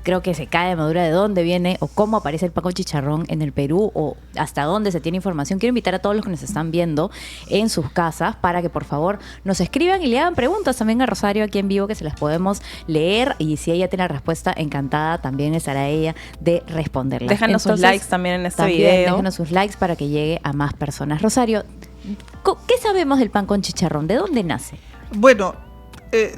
creo que se cae de madura de dónde viene o cómo aparece el pan con chicharrón en el Perú o hasta dónde se tiene información. Quiero invitar a todos los que nos están viendo en sus casas para que por favor nos escriban y le hagan preguntas también a Rosario aquí en vivo, que se las podemos leer, y si ella tiene la respuesta, encantada también estará ella de responderlas. Déjanos sus likes también en este video. Déjanos sus likes para que llegue a más personas. Rosario, ¿qué sabemos del pan con chicharrón? ¿De dónde nace? Bueno,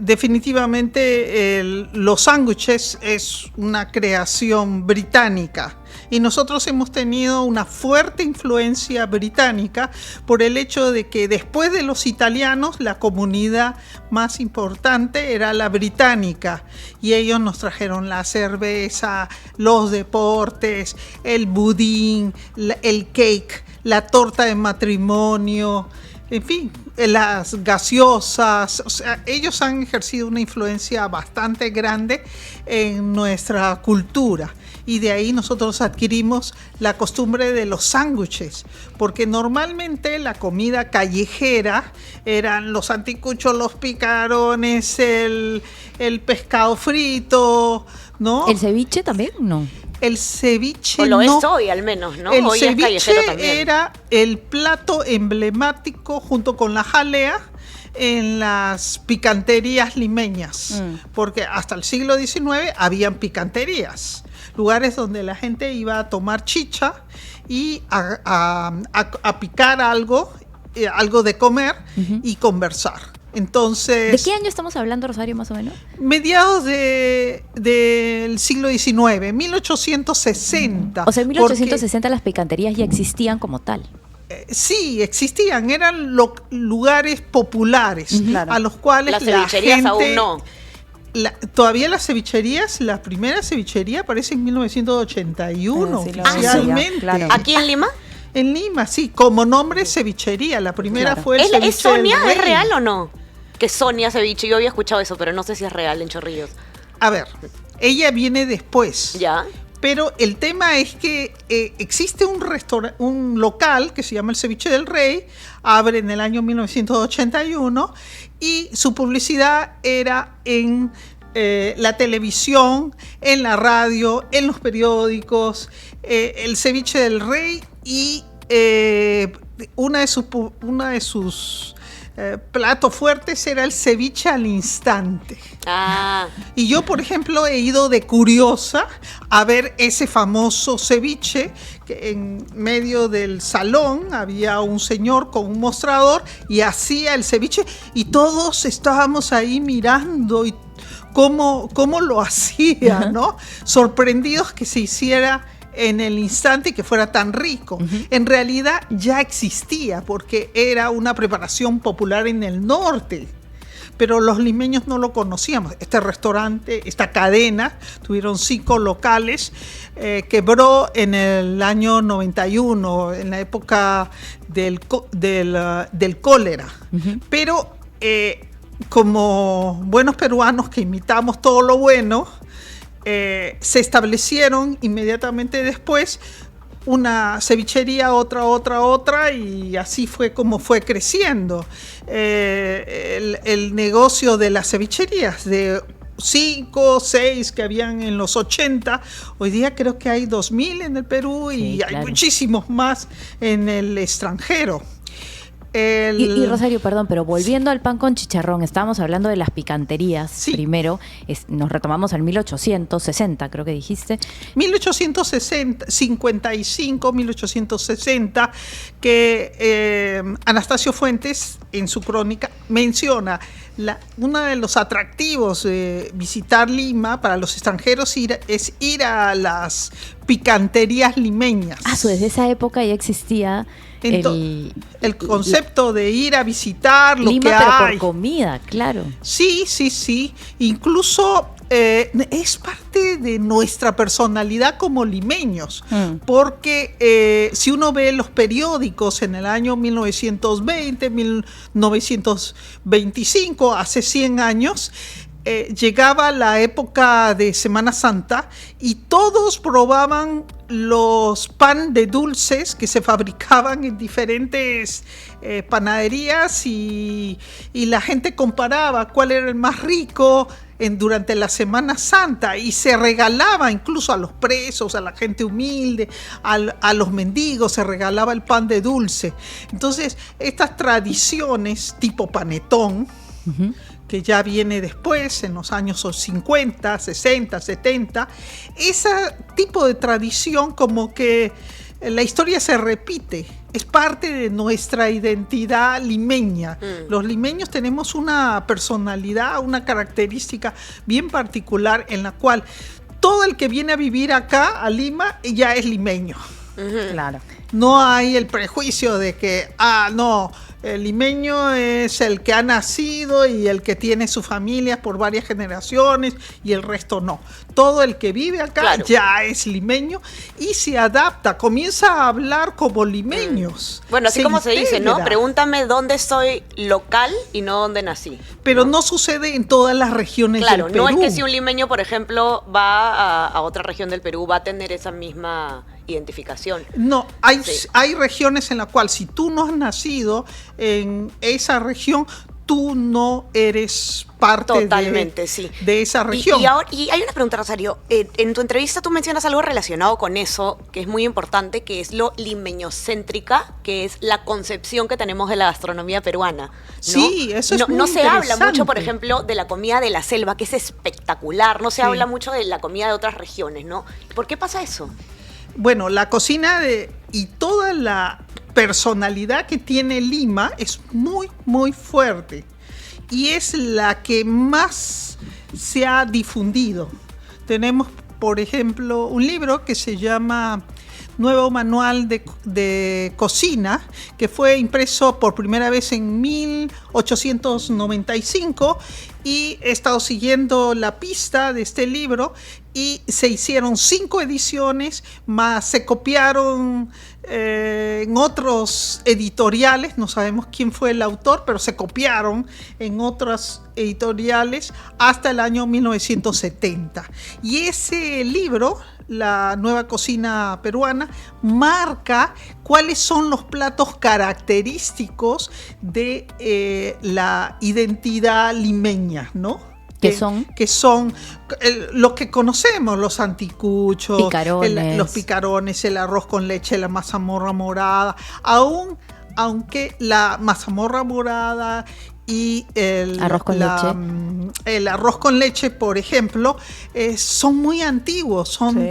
definitivamente los sándwiches es una creación británica y nosotros hemos tenido una fuerte influencia británica por el hecho de que después de los italianos la comunidad más importante era la británica y ellos nos trajeron la cerveza, los deportes, el budín, el cake, la torta de matrimonio, en fin, las gaseosas. O sea, ellos han ejercido una influencia bastante grande en nuestra cultura y de ahí nosotros adquirimos la costumbre de los sándwiches, porque normalmente la comida callejera eran los anticuchos, los picarones, el pescado frito, ¿no? ¿El ceviche también? No. El ceviche o lo no. Es hoy al menos, ¿no? El Hoy ceviche es callejero también. era el plato emblemático junto con la jalea en las picanterías limeñas, porque hasta el siglo XIX habían picanterías, lugares donde la gente iba a tomar chicha y a picar algo de comer y conversar. Entonces, ¿de qué año estamos hablando, Rosario, más o menos? Mediados del siglo XIX, 1860. O sea, en 1860 las picanterías ya existían como tal. Sí, existían, eran lugares populares a los cuales las cevicherías la gente, aún no. Todavía las cevicherías, la primera cevichería aparece en 1981 oficialmente. Sí, claro. ¿Aquí en Lima? En Lima, sí, como nombre cevichería. La primera fue el ceviche ¿Es Sonia? del Rey. ¿Es real o no? Que Sonia Ceviche, yo había escuchado eso, pero no sé si es real en Chorrillos. A ver, ella viene después. ¿Ya? Pero el tema es que existe un local que se llama el Ceviche del Rey, abre en el año 1981 y su publicidad era en la televisión, en la radio, en los periódicos, el Ceviche del Rey y una de sus platos fuertes era el ceviche al instante. Y yo, por ejemplo, he ido de curiosa a ver ese famoso ceviche, que en medio del salón había un señor con un mostrador y hacía el ceviche y todos estábamos ahí mirando y cómo lo hacía, ¿no? Sorprendidos que se hiciera en el instante y que fuera tan rico. En realidad ya existía porque era una preparación popular en el norte, pero los limeños no lo conocíamos. Este restaurante, esta cadena, tuvieron 5 locales, quebró en el año 91, en la época del cólera. Pero como buenos peruanos que imitamos todo lo bueno, se establecieron inmediatamente después una cevichería, otra, y así fue como fue creciendo el negocio de las cevicherías, de 5, 6 que habían en los 80. Hoy día creo que hay 2.000 en el Perú y claro, hay muchísimos más en el extranjero. Y Rosario, perdón, pero volviendo al pan con chicharrón, estábamos hablando de las picanterías primero, nos retomamos al 1860, creo que dijiste. 1855, 1860, que Anastasio Fuentes en su crónica menciona uno de los atractivos de visitar Lima para los extranjeros es ir a las picanterías limeñas. Desde esa época ya existía el concepto de ir a visitar lo Lima, que pero hay. por comida, claro. Sí. Incluso es parte de nuestra personalidad como limeños, porque si uno ve los periódicos en el año 1920, 1925, hace 100 años, llegaba la época de Semana Santa y todos probaban los pan de dulces que se fabricaban en diferentes panaderías y la gente comparaba cuál era el más rico. durante la Semana Santa y se regalaba incluso a los presos, a la gente humilde, a los mendigos, se regalaba el pan de dulce. Entonces, estas tradiciones tipo panetón, que ya viene después, en los años 50, 60, 70, ese tipo de tradición como que la historia se repite, es parte de nuestra identidad limeña. Los limeños tenemos una personalidad, una característica bien particular en la cual todo el que viene a vivir acá, a Lima, ya es limeño. Claro. No hay el prejuicio de que, no, el limeño es el que ha nacido y el que tiene su familia por varias generaciones y el resto no. Todo el que vive acá ya es limeño y se adapta, comienza a hablar como limeños. Bueno, así como se dice, ¿no? Pregúntame dónde soy local y no dónde nací. Pero no sucede en todas las regiones del Perú. Claro, no es que si un limeño, por ejemplo, va a otra región del Perú, va a tener esa misma identificación. No, hay regiones en las cuales si tú no has nacido en esa región, tú no eres parte de esa región. Y hay una pregunta, Rosario. En tu entrevista tú mencionas algo relacionado con eso, que es muy importante, que es lo limeñocéntrica, que es la concepción que tenemos de la gastronomía peruana, ¿no? Sí, eso es muy No se habla interesante. mucho, por ejemplo, de la comida de la selva, que es espectacular. No se habla mucho de la comida de otras regiones, ¿no? ¿Por qué pasa eso? Bueno, la cocina y toda la personalidad que tiene Lima es muy, muy fuerte y es la que más se ha difundido. Tenemos, por ejemplo, un libro que se llama Nuevo Manual de Cocina, que fue impreso por primera vez en 1895 y he estado siguiendo la pista de este libro y se hicieron 5 ediciones, más se copiaron en otros editoriales, no sabemos quién fue el autor, pero se copiaron en otras editoriales hasta el año 1970. Y ese libro, La Nueva Cocina Peruana, marca cuáles son los platos característicos de la identidad limeña, ¿no? Que son los que conocemos, los anticuchos, los picarones, el arroz con leche, la mazamorra morada, aunque la mazamorra morada y el arroz con leche, por ejemplo, son muy antiguos, son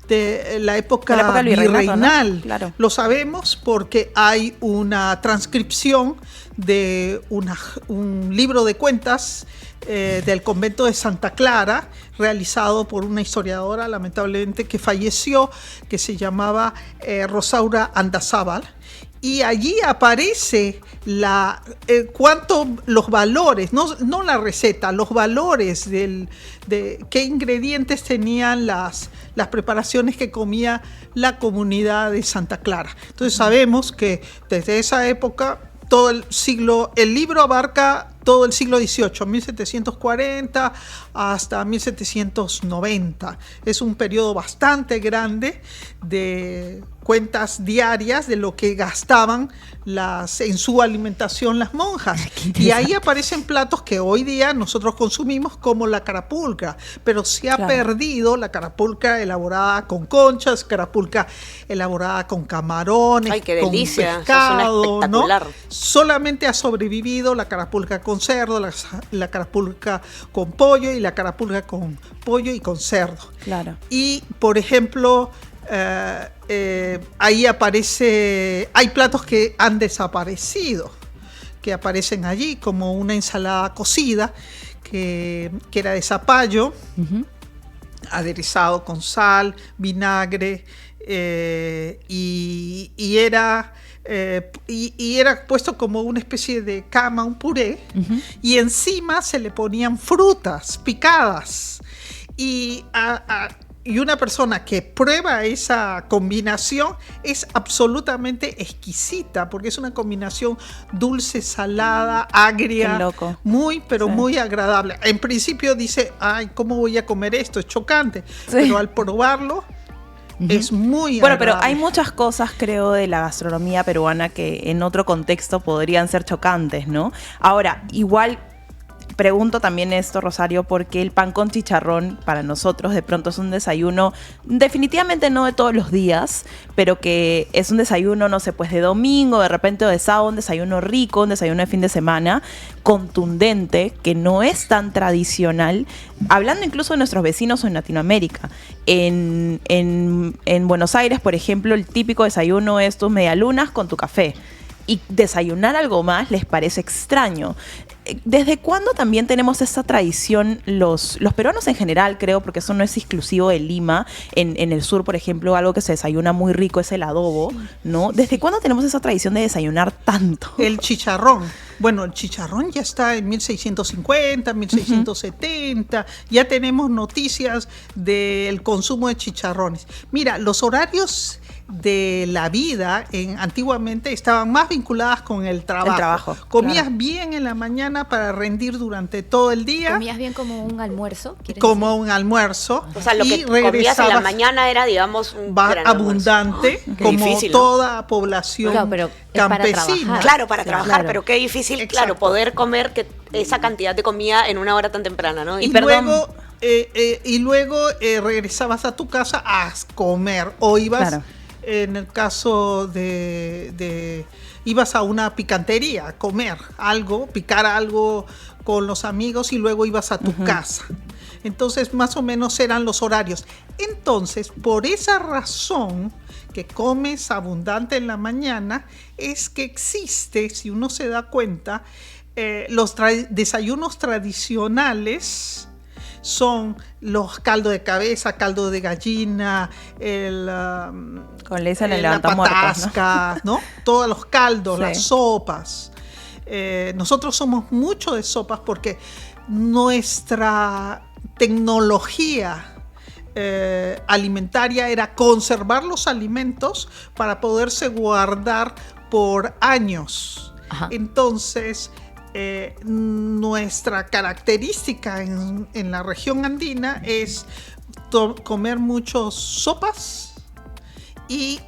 de la época virreinal. ¿No? Claro. Lo sabemos porque hay una transcripción de un libro de cuentas del convento de Santa Clara, realizado por una historiadora, lamentablemente, que falleció, que se llamaba Rosaura Andazábal. Y allí aparece los valores, no la receta, los valores de qué ingredientes tenían las preparaciones que comía la comunidad de Santa Clara. Entonces sabemos que desde esa época el libro abarca todo el siglo XVIII, 1740 hasta 1790. Es un periodo bastante grande de cuentas diarias de lo que gastaban en su alimentación las monjas. Y ahí aparecen platos que hoy día nosotros consumimos como la carapulca, pero se ha perdido la carapulca elaborada con conchas, carapulca elaborada con camarones, con pescado, ¿no? Solamente ha sobrevivido la carapulca con cerdo, la carapulca con pollo y la carapulca con pollo y con cerdo. Claro. Y, por ejemplo, ahí hay platos que han desaparecido, que aparecen allí, como una ensalada cocida que era de zapallo, aderezado con sal, vinagre, y era puesto como una especie de cama, un puré, y encima se le ponían frutas picadas. Y una persona que prueba esa combinación es absolutamente exquisita, porque es una combinación dulce, salada, agria, muy agradable. En principio dice, ay, ¿cómo voy a comer esto? Es chocante, pero al probarlo es muy agradable. Pero hay muchas cosas, creo, de la gastronomía peruana que en otro contexto podrían ser chocantes, ¿no? Ahora, igual pregunto también esto, Rosario, porque el pan con chicharrón para nosotros de pronto es un desayuno, definitivamente no de todos los días, pero que es un desayuno, no sé, pues de domingo, de repente o de sábado, un desayuno rico, un desayuno de fin de semana, contundente, que no es tan tradicional, hablando incluso de nuestros vecinos o en Latinoamérica. En Buenos Aires, por ejemplo, el típico desayuno es tus medialunas con tu café. Y desayunar algo más les parece extraño. ¿Desde cuándo también tenemos esa tradición los peruanos en general, creo, porque eso no es exclusivo de Lima? En el sur, por ejemplo, algo que se desayuna muy rico es el adobo, ¿no? ¿Desde cuándo tenemos esa tradición de desayunar tanto? El chicharrón. Bueno, el chicharrón ya está en 1650, 1670. Ya tenemos noticias del consumo de chicharrones. Mira, los horarios de la vida antiguamente estaban más vinculadas con el trabajo. El trabajo, Comías claro. bien en la mañana para rendir durante todo el día. ¿Comías bien como un almuerzo? Como decir? un almuerzo. O sea, lo que y comías en la regresabas mañana era, digamos, un gran abundante, almuerzo. Qué como difícil, ¿no? toda población Claro, pero es para campesina. trabajar. Claro, para trabajar, Claro. pero qué difícil, Exacto. claro, poder comer esa cantidad de comida en una hora tan temprana, ¿no? Y perdón. luego regresabas a tu casa a comer o ibas, Claro. en el caso ibas a una picantería a comer algo, picar algo con los amigos y luego ibas a tu casa. Entonces, más o menos eran los horarios. Entonces, por esa razón que comes abundante en la mañana, es que existe, si uno se da cuenta, los desayunos tradicionales son los caldo de cabeza, caldo de gallina, Con le dicen el la levantamuertos, ¿no? patasca, ¿no? Todos los caldos, Sí. las sopas. Nosotros somos mucho de sopas porque nuestra tecnología alimentaria era conservar los alimentos para poderse guardar por años. Ajá. Entonces, nuestra característica en la región andina es comer muchos sopas y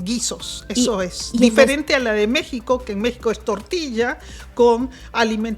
guisos. Eso es y diferente a la de México, que en México es tortilla con alimentos